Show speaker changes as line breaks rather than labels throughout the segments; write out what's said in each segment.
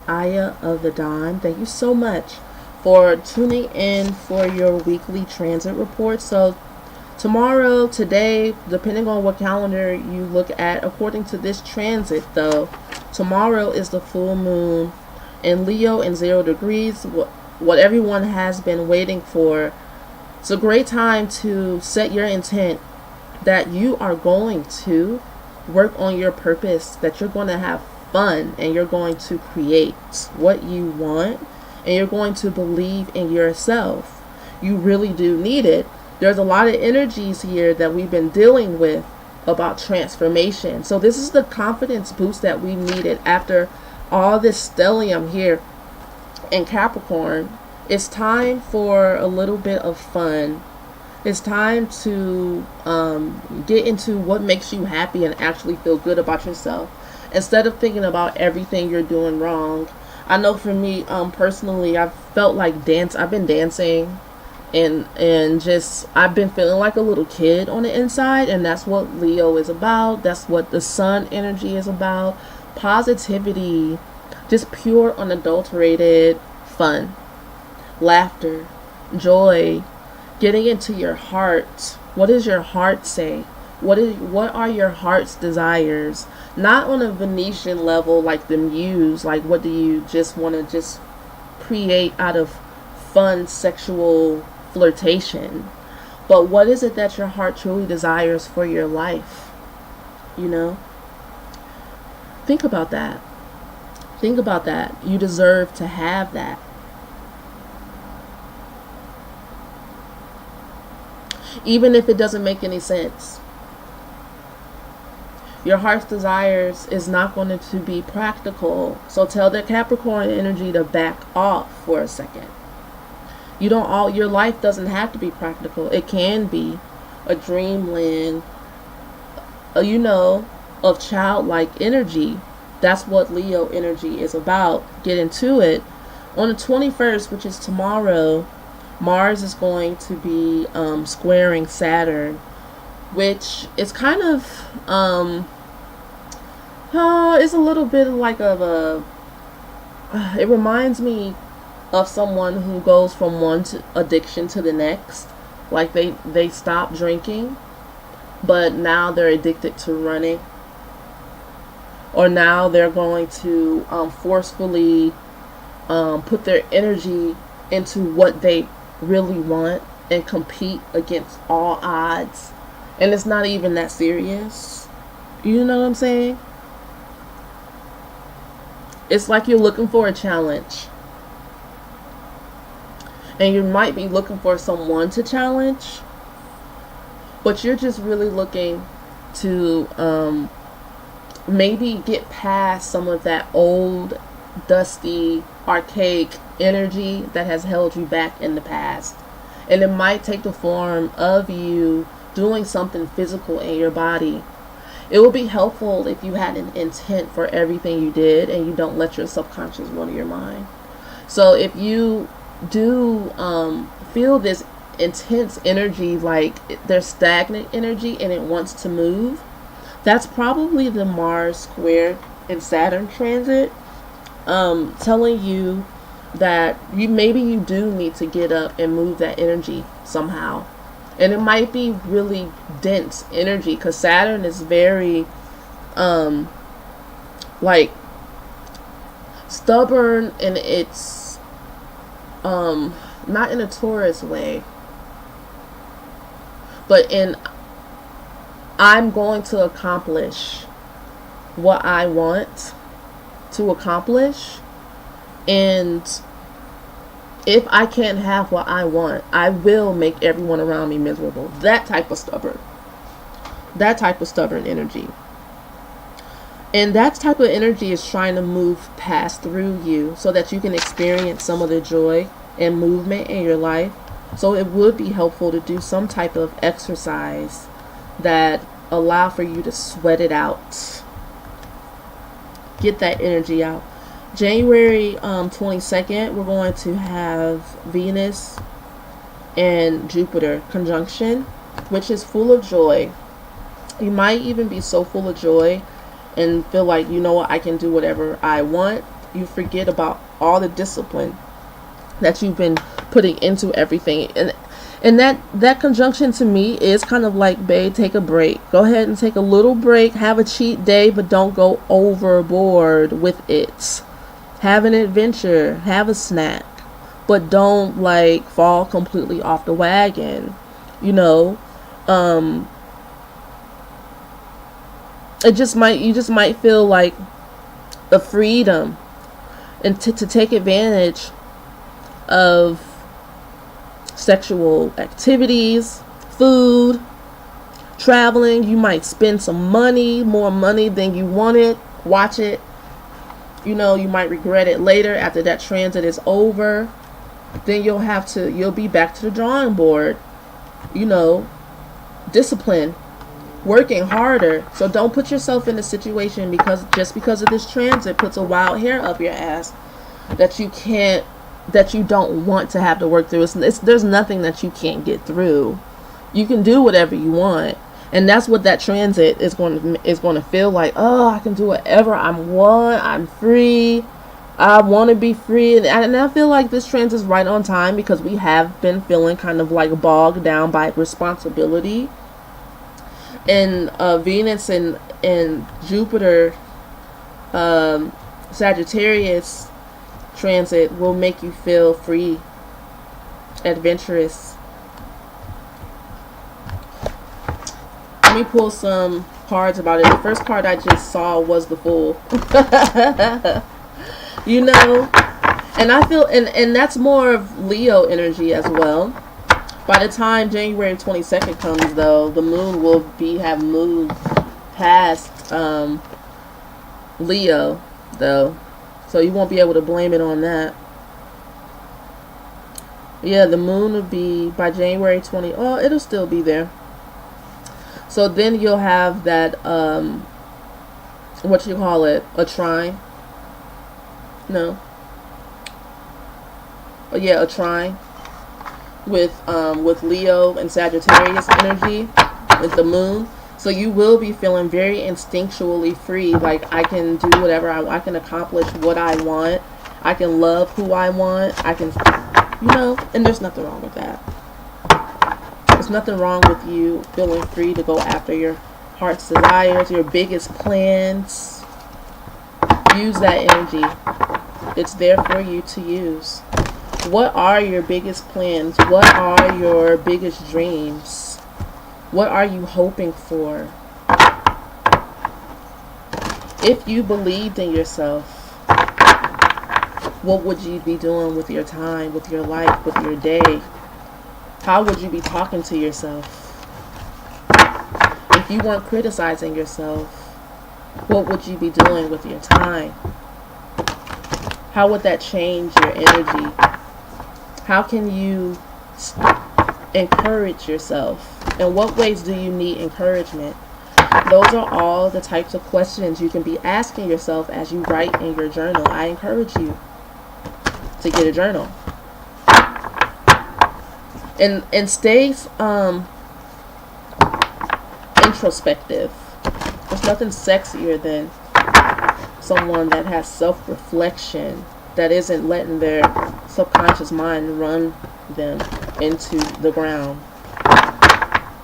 Aya of the Dawn. Thank you so much for tuning in for your weekly transit report. So tomorrow, today, depending on what calendar you look at, according to this transit though, tomorrow is the full moon in Leo in 0 degrees, what everyone has been waiting for. It's a great time to set your intent that you are going to work on your purpose, that you're going to have fun, and you're going to create what you want, and you're going to believe in yourself. You really do need it. There's a lot of energies here that we've been dealing with about transformation. So this is the confidence boost that we needed after all this stellium here in Capricorn. It's time for a little bit of fun. It's time to get into what makes you happy and actually feel good about yourself, instead of thinking about everything you're doing wrong. I know for me, personally, I've felt like I've been dancing and just, I've been feeling like a little kid on the inside, and that's what Leo is about. That's what the sun energy is about. Positivity, just pure, unadulterated fun, laughter, joy, getting into your heart. What does your heart say? What are your heart's desires? Not on a Venetian level like the muse, like what do you just want to just create out of fun sexual flirtation, but what is it that your heart truly desires for your life? You know, think about that. Think about that. You deserve to have that. Even if it doesn't make any sense. Your heart's desires is not going to be practical. So tell the Capricorn energy to back off for a second. Your life doesn't have to be practical. It can be a dreamland, of childlike energy. That's what Leo energy is about. Get into it. On the 21st, which is tomorrow, Mars is going to be squaring Saturn, which is kind of it's a little bit like it reminds me of someone who goes from one addiction to the next. Like they stop drinking, but now they're addicted to running, or now they're going to forcefully put their energy into what they really want and compete against all odds, and it's not even that serious. You know what I'm saying? It's like you're looking for a challenge, and you might be looking for someone to challenge, but you're just really looking to maybe get past some of that old, dusty, archaic energy that has held you back in the past. And it might take the form of you doing something physical in your body. It would be helpful if you had an intent for everything you did and you don't let your subconscious run to your mind. So if you do feel this intense energy, like there's stagnant energy and it wants to move, that's probably the Mars square and Saturn transit telling you that you do need to get up and move that energy somehow. And it might be really dense energy, because Saturn is very like stubborn, and it's not in a Taurus way, but in I'm going to accomplish what I want to accomplish, and if I can't have what I want, I will make everyone around me miserable. That type of stubborn energy. And that type of energy is trying to move past through you so that you can experience some of the joy and movement in your life. So it would be helpful to do some type of exercise that allow for you to sweat it out. Get that energy out. January 22nd, we're going to have Venus and Jupiter conjunction, which is full of joy. You might even be so full of joy and feel like, you know what, I can do whatever I want. You forget about all the discipline that you've been putting into everything. And that conjunction to me is kind of like, babe, take a break. Go ahead and take a little break. Have a cheat day, but don't go overboard with it. Have an adventure. Have a snack. But don't like fall completely off the wagon. You know, you just might feel like a freedom and to take advantage of sexual activities, food, traveling. You might spend some money, more money than you wanted. Watch it. You know, you might regret it later after that transit is over. Then you'll be back to the drawing board. You know, discipline, working harder. So don't put yourself in a situation because of this transit puts a wild hair up your ass that you don't want to have to work through. There's nothing that you can't get through. You can do whatever you want, and that's what that transit is going to feel like. Oh, I can do whatever I want. I'm free. I want to be free, and I feel like this transit is right on time because we have been feeling kind of like bogged down by responsibility. And Venus and Jupiter, Sagittarius transit will make you feel free, adventurous. Let me pull some cards about it. The first card I just saw was the Fool. You know, and I feel, and that's more of Leo energy as well. By the time January 22nd comes, though, the moon will have moved past Leo, though. So you won't be able to blame it on that. Yeah, the moon will be by January 20. Oh, it'll still be there. So then you'll have that, what you call it, a trine. No. Oh, yeah, a trine with Leo and Sagittarius energy with the moon. So you will be feeling very instinctually free. Like, I can do whatever I can accomplish what I want. I can love who I want. I can, you know, and there's nothing wrong with that. There's nothing wrong with you feeling free to go after your heart's desires, your biggest plans. Use that energy. It's there for you to use. What are your biggest plans? What are your biggest dreams? What are you hoping for? If you believed in yourself, what would you be doing with your time, with your life, with your day? How would you be talking to yourself? If you weren't criticizing yourself, what would you be doing with your time? How would that change your energy? How can you encourage yourself? In what ways do you need encouragement? Those are all the types of questions you can be asking yourself as you write in your journal. I encourage you to get a journal. And stay introspective. There's nothing sexier than someone that has self-reflection, that isn't letting their subconscious mind run them into the ground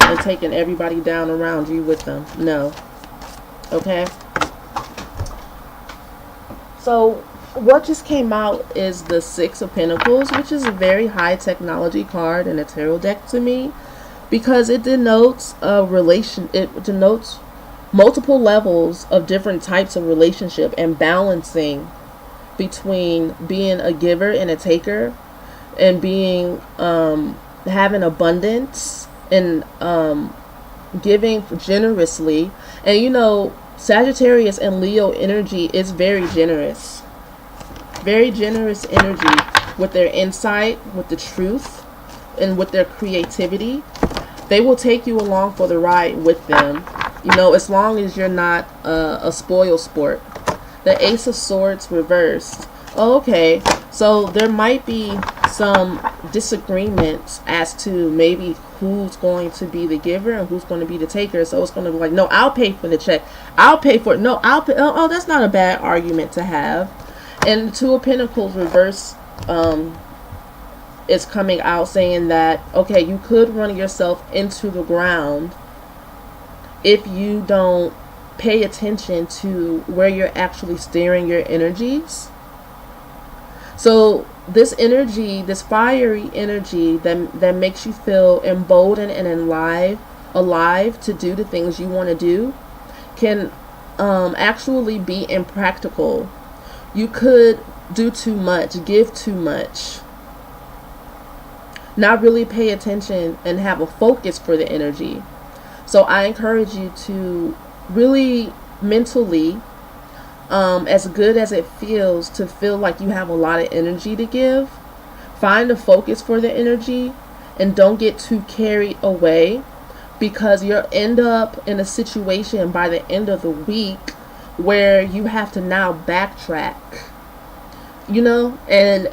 and taking everybody down around you with them. No. Okay? So what just came out is the Six of Pentacles, which is a very high technology card in a tarot deck to me, because it denotes a relation. It denotes multiple levels of different types of relationship and balancing between being a giver and a taker, and being having abundance and giving generously. And you know, Sagittarius and Leo energy is very generous energy with their insight, with the truth, and with their creativity. They will take you along for the ride with them, you know, as long as you're not a spoil sport. The Ace of Swords reversed. Okay, so there might be some disagreements as to maybe who's going to be the giver and who's going to be the taker. So it's going to be like, no, I'll pay for the check. I'll pay for it. No, I'll pay. Oh, that's not a bad argument to have. And Two of Pentacles reverse is coming out saying that, okay, you could run yourself into the ground if you don't pay attention to where you're actually steering your energies. So this energy, this fiery energy that makes you feel emboldened and alive to do the things you want to do, can actually be impractical. You could do too much, give too much, not really pay attention and have a focus for the energy. So I encourage you to really mentally, as good as it feels to feel like you have a lot of energy to give, find a focus for the energy and don't get too carried away, because you'll end up in a situation by the end of the week where you have to now backtrack, you know, and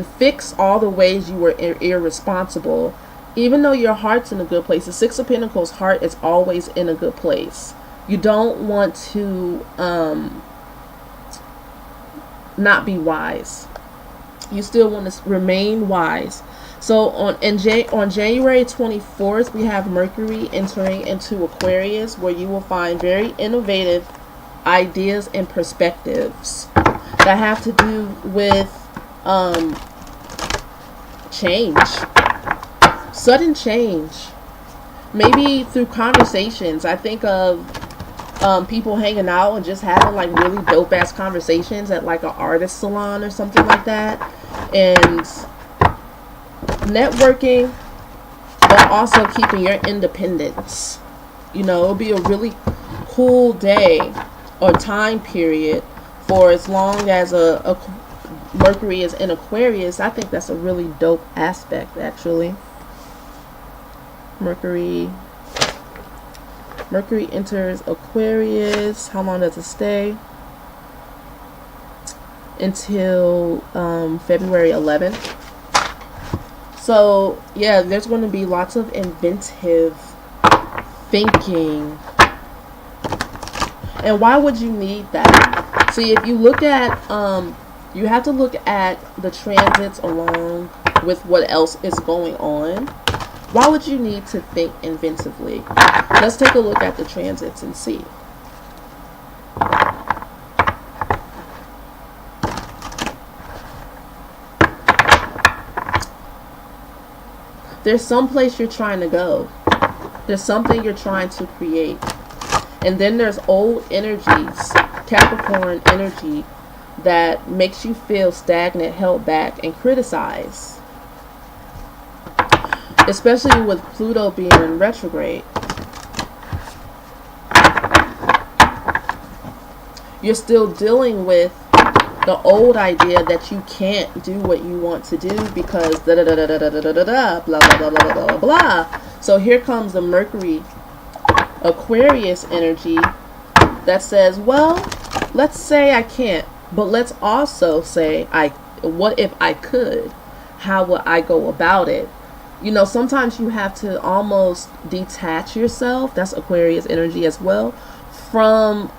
fix all the ways you were irresponsible, even though your heart's in a good place. The Six of Pentacles heart is always in a good place. You don't want to not be wise. You still want to remain wise. So on January 24th, we have Mercury entering into Aquarius, where you will find very innovative ideas and perspectives that have to do with change, sudden change, maybe through conversations. I think of people hanging out and just having like really dope ass conversations at like an artist salon or something like that, and networking, but also keeping your independence. You know, it'll be a really cool day or time period for as long as a Mercury is in Aquarius. I think that's a really dope aspect, actually. Mercury enters Aquarius. How long does it stay? Until February 11th. So yeah, there's going to be lots of inventive thinking. And why would you need that? See, if you look at you have to look at the transits along with what else is going on. Why would you need to think inventively? Let's take a look at the transits and see. There's some place you're trying to go. There's something you're trying to create. And then there's old energies, Capricorn energy, that makes you feel stagnant, held back, and criticized. Especially with Pluto being in retrograde. You're still dealing with the old idea that you can't do what you want to do because da da da da da da da da da blah blah blah blah blah blah. So here comes the Mercury Aquarius energy that says, well, let's say I can't, but let's also say what if I could? How would I go about it? You know, sometimes you have to almost detach yourself, that's Aquarius energy as well, from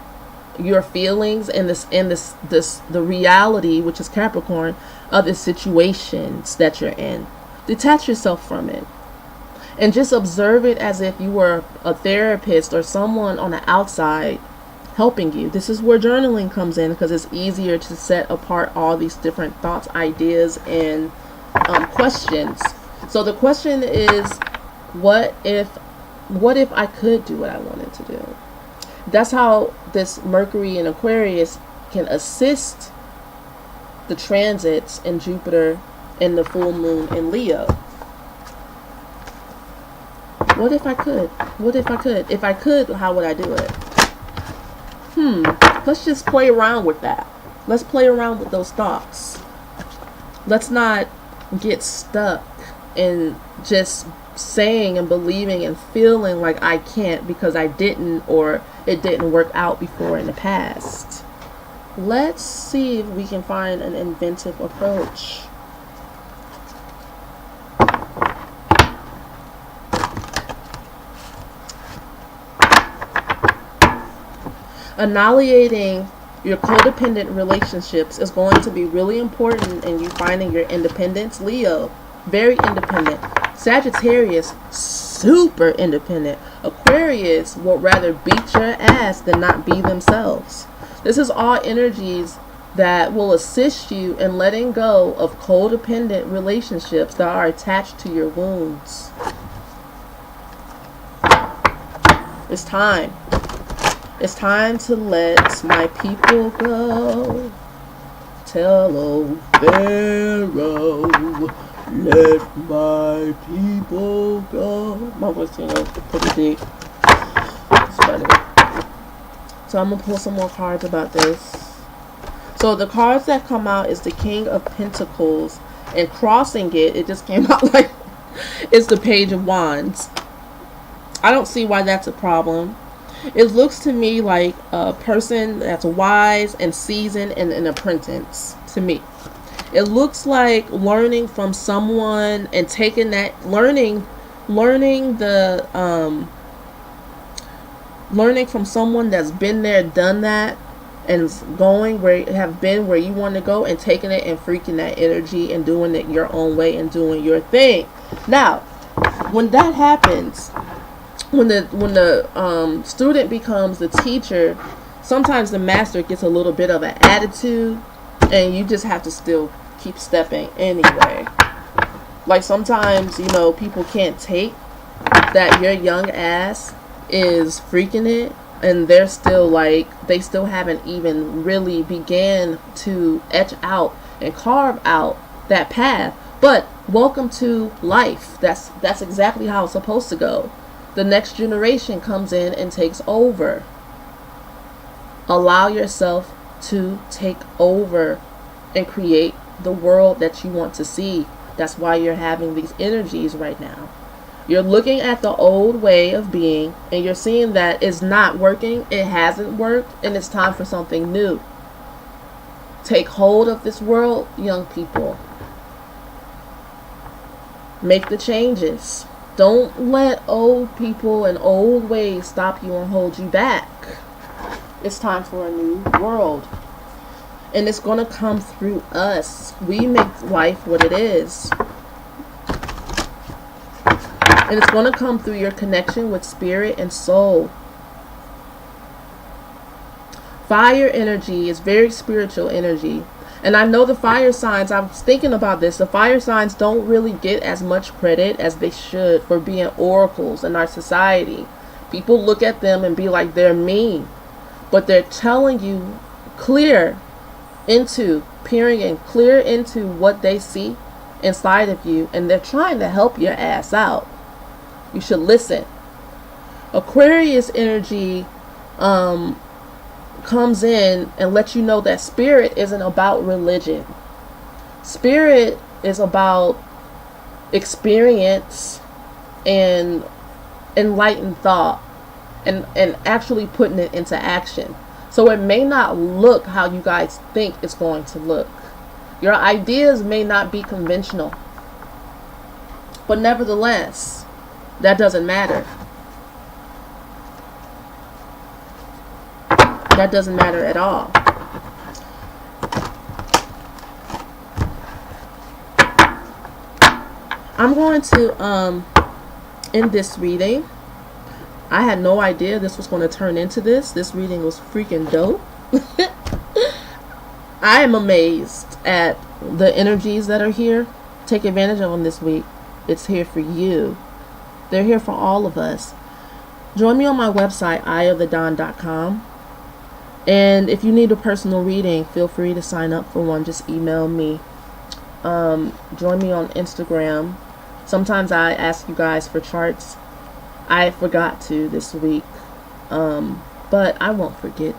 your feelings and the reality, which is Capricorn, of the situations that you're in. Detach yourself from it and just observe it as if you were a therapist or someone on the outside helping you. This is where journaling comes in, because it's easier to set apart all these different thoughts, ideas, and questions. So the question is, what if I could do what I wanted to do? That's how this Mercury in Aquarius can assist the transits in Jupiter and the full moon in Leo. What if I could? What if I could? If I could, how would I do it? Let's just play around with that. Let's play around with those thoughts. Let's not get stuck in just saying and believing and feeling like I can't because I didn't, or it didn't work out before in the past. Let's see if we can find an inventive approach. Annihilating Your codependent relationships is going to be really important in you finding your independence. Leo, very independent. Sagittarius, super independent. Aquarius will rather beat your ass than not be themselves. This is all energies that will assist you in letting go of codependent relationships that are attached to your wounds. It's time. It's time to let my people go. Tell old Pharaoh, let my people go. My voice, pretty deep. It's funny. So I'm going to pull some more cards about this. So the cards that come out is the King of Pentacles. And crossing it, it just came out like it's the Page of Wands. I don't see why that's a problem. It looks to me like a person that's wise and seasoned and an apprentice to me. It looks like learning from someone and taking that learning from someone that's been there, done that, and going where you want to go, and taking it and freaking that energy and doing it your own way and doing your thing. Now, when that happens, when the student becomes the teacher, sometimes the master gets a little bit of an attitude, and you just have to still keep stepping anyway. Like sometimes, people can't take that your young ass is freaking it, and they're still they still haven't even really began to etch out and carve out that path. But welcome to life. That's exactly how it's supposed to go. The next generation comes in and takes over. Allow yourself to take over and create the world that you want to see. That's why you're having these energies right now. You're looking at the old way of being, and you're seeing that it's not working, it hasn't worked, and it's time for something new. Take hold of this world, young people. Make the changes. Don't let old people and old ways stop you and hold you back. It's time for a new world. And it's going to come through us. We make life what it is. And it's going to come through your connection with spirit and soul. Fire energy is very spiritual energy. And I know the fire signs, I was thinking about this, the fire signs don't really get as much credit as they should for being oracles in our society. People look at them and be like they're mean. But they're telling you peering clear into what they see inside of you. And they're trying to help your ass out. You should listen. Aquarius energy comes in and lets you know that spirit isn't about religion. Spirit is about experience and enlightened thought and actually putting it into action. So it may not look how you guys think it's going to look. Your ideas may not be conventional. But nevertheless, that doesn't matter. That doesn't matter at all. I'm going to end this reading. I had no idea this was going to turn into this. This reading was freaking dope. I am amazed at the energies that are here. Take advantage of them this week. It's here for you. They're here for all of us. Join me on my website, eyeofthedon.com. And if you need a personal reading, feel free to sign up for one. Just email me. Join me on Instagram. Sometimes I ask you guys for charts. I forgot to this week. But I won't forget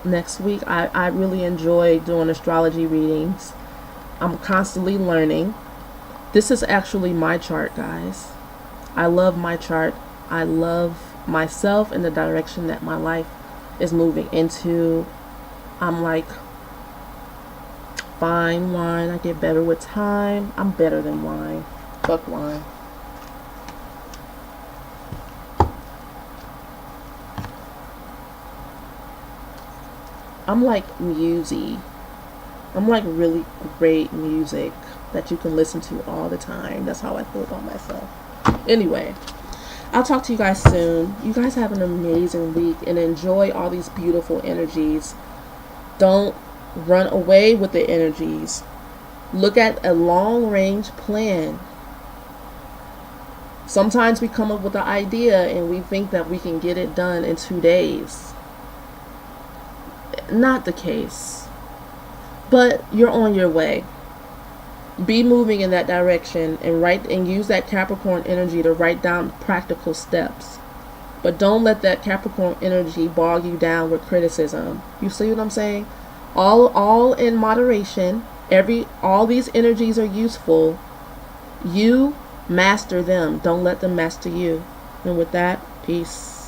next week. I really enjoy doing astrology readings. I'm constantly learning. This is actually my chart, guys. I love my chart. I love myself and the direction that my life is moving into. I'm like fine wine. I get better with time. I'm better than wine. Fuck wine. I'm like musy. I'm like really great music that you can listen to all the time. That's how I feel about myself. Anyway, I'll talk to you guys soon. You guys have an amazing week and enjoy all these beautiful energies. Don't run away with the energies. Look at a long range plan. Sometimes we come up with an idea and we think that we can get it done in 2 days. Not the case. But you're on your way. Be moving in that direction and use that Capricorn energy to write down practical steps. But don't let that Capricorn energy bog you down with criticism. You see what I'm saying? All in moderation. All these energies are useful. You master them. Don't let them master you. And with that, peace.